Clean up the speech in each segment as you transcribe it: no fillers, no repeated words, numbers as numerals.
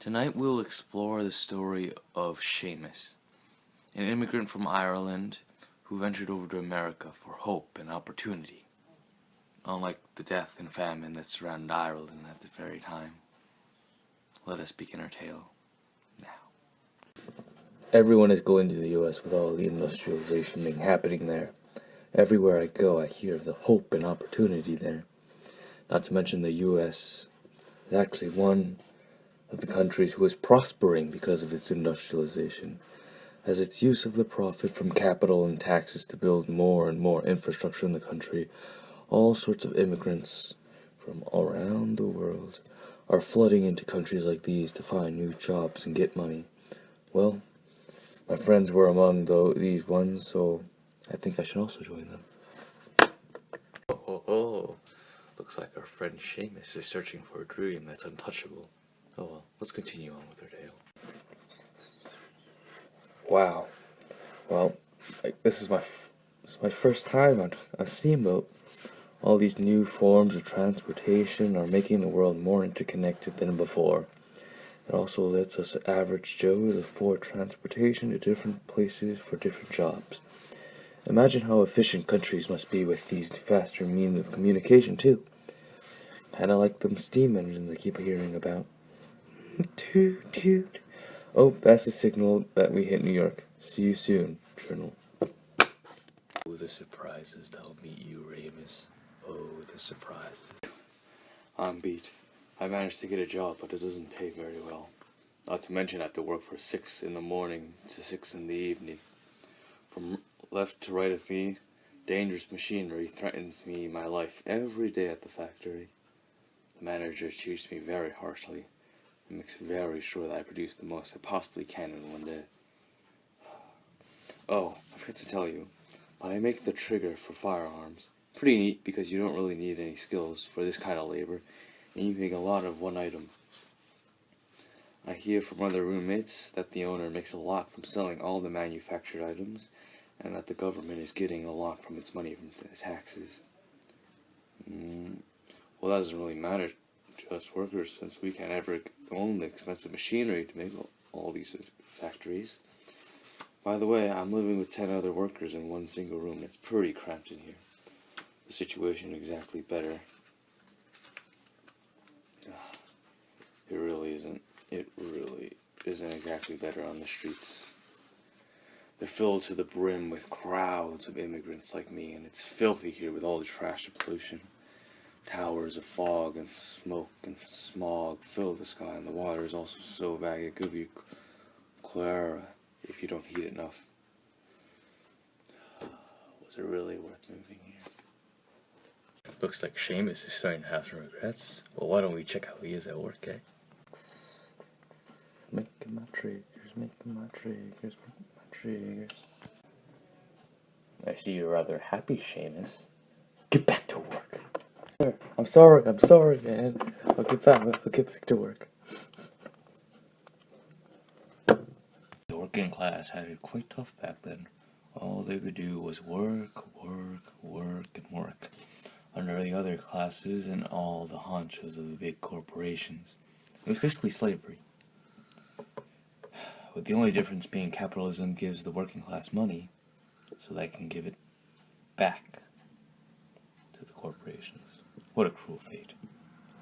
Tonight we'll explore the story of Seamus, an immigrant from Ireland who ventured over to America for hope and opportunity, unlike the death and famine that surrounded Ireland at the very time. Let us begin our tale now. Everyone is going to the US with all the industrialization happening there. Everywhere I go, I hear of the hope and opportunity there. Not to mention the US is actually one of the countries who is prospering because of its industrialization, as its use of the profit from capital and taxes to build more and more infrastructure in the country. All sorts of immigrants from around the world are flooding into countries like these to find new jobs and get money. Well, my friends were among these ones, so I think I should also join them. Oh, looks like our friend Seamus is searching for a dream that's untouchable. Oh well, let's continue on with our tale. Wow. Well, this is my first time on a steamboat. All these new forms of transportation are making the world more interconnected than before. It also lets us average Joes afford transportation to different places for different jobs. Imagine how efficient countries must be with these faster means of communication too. Kinda like them steam engines I keep hearing about. Toot toot. Oh, that's the signal that we hit New York. See you soon, Journal. Oh, the surprises that'll meet you, Ramus. Oh, the surprises. I'm beat. I managed to get a job, but it doesn't pay very well. Not to mention I have to work from 6 in the morning to 6 in the evening. From left to right of me, dangerous machinery threatens my life every day at the factory. The manager treats me very harshly and makes very sure that I produce the most I possibly can in one day. Oh, I forgot to tell you, but I make the trigger for firearms. Pretty neat because you don't really need any skills for this kind of labor, and you make a lot of one item. I hear from other roommates that the owner makes a lot from selling all the manufactured items, and that the government is getting a lot from its money from the taxes. Well, that doesn't really matter to us workers, since we can't ever own the expensive machinery to make all these factories. By the way, I'm living with 10 other workers in one single room. It's pretty cramped in here. The situation exactly better. It really isn't. It really isn't exactly better on the streets. They're filled to the brim with crowds of immigrants like me, and it's filthy here with all the trash and pollution. Towers of fog and smoke and smog fill the sky, and the water is also so bad it gives you cholera if you don't heat enough. Was it really worth moving here? Looks like Seamus is starting to have some regrets. Well, why don't we check how he is at work, eh? Making my triggers, making my triggers, making my triggers. I see you're rather happy, Seamus. Get back to work. I'm sorry, man. I'll get back to work. The working class had it quite tough back then. All they could do was work, and work. Under the other classes and all the honchos of the big corporations. It was basically slavery. With the only difference being capitalism gives the working class money, so they can give it back to the corporations. What a cruel fate.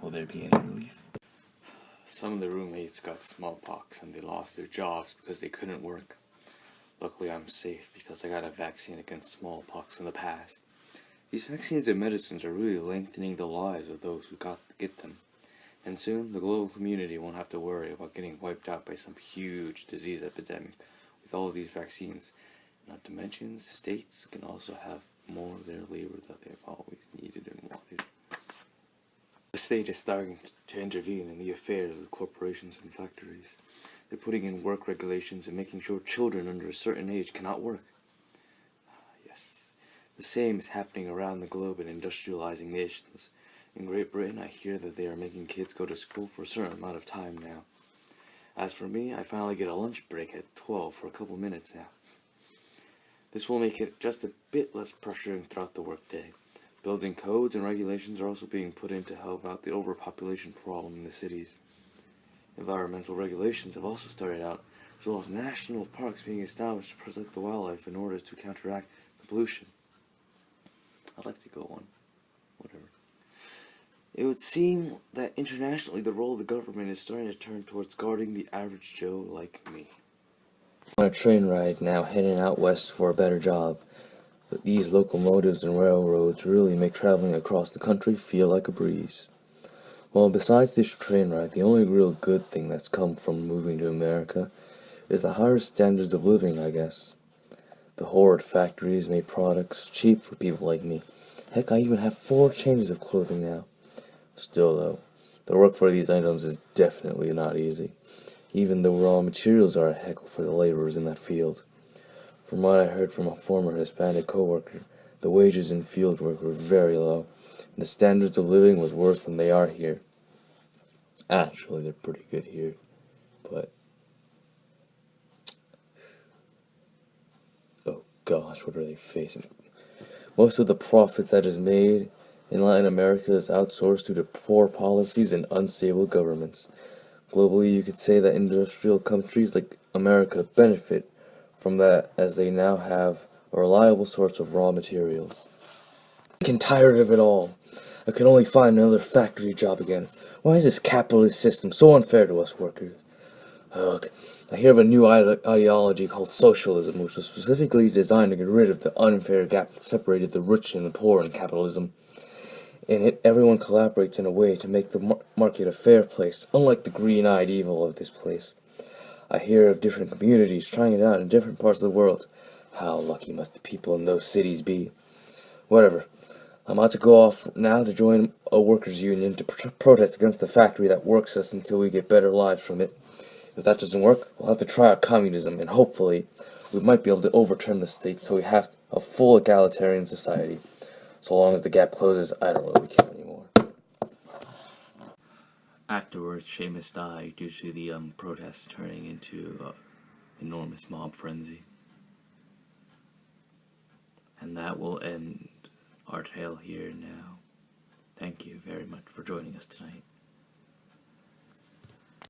Will there be any relief? Some of the roommates got smallpox and they lost their jobs because they couldn't work. Luckily I'm safe because I got a vaccine against smallpox in the past. These vaccines and medicines are really lengthening the lives of those who get them. And soon the global community won't have to worry about getting wiped out by some huge disease epidemic with all of these vaccines. Not to mention, states can also have more of their labor that they've always needed and wanted. The state is starting to intervene in the affairs of the corporations and factories. They're putting in work regulations and making sure children under a certain age cannot work. Yes, the same is happening around the globe in industrializing nations. In Great Britain, I hear that they are making kids go to school for a certain amount of time now. As for me, I finally get a lunch break at 12 for a couple minutes now. This will make it just a bit less pressuring throughout the workday. Building codes and regulations are also being put in to help out the overpopulation problem in the cities. Environmental regulations have also started out, as well as national parks being established to protect the wildlife in order to counteract the pollution. I'd like to go on. Whatever. It would seem that internationally the role of the government is starting to turn towards guarding the average Joe like me. On a train ride now heading out west for a better job, but these locomotives and railroads really make traveling across the country feel like a breeze. Well, besides this train ride, the only real good thing that's come from moving to America is the higher standards of living, I guess. The horrid factories made products cheap for people like me. Heck, I even have 4 changes of clothing now. Still, though, the work for these items is definitely not easy. Even the raw materials are a heckle for the laborers in that field. From what I heard from a former Hispanic coworker, the wages in field work were very low, and the standards of living was worse than they are here. Actually, they're pretty good here, but... oh gosh, what are they facing? Most of the profits that is made in Latin America is outsourced due to poor policies and unstable governments. Globally, you could say that industrial countries like America benefit from that, as they now have a reliable source of raw materials. I'm tired of it all. I could only find another factory job again. Why is this capitalist system so unfair to us workers? Ugh. I hear of a new ideology called socialism, which was specifically designed to get rid of the unfair gap that separated the rich and the poor in capitalism. In it, everyone collaborates in a way to make the market a fair place, unlike the green-eyed evil of this place. I hear of different communities trying it out in different parts of the world. How lucky must the people in those cities be? Whatever. I'm about to go off now to join a workers' union to protest against the factory that works us until we get better lives from it. If that doesn't work, we'll have to try out communism, and hopefully we might be able to overturn the state so we have a full egalitarian society. So long as the gap closes, I don't really care anymore. Afterwards, Seamus died due to the protests turning into enormous mob frenzy. And that will end our tale here now. Thank you very much for joining us tonight.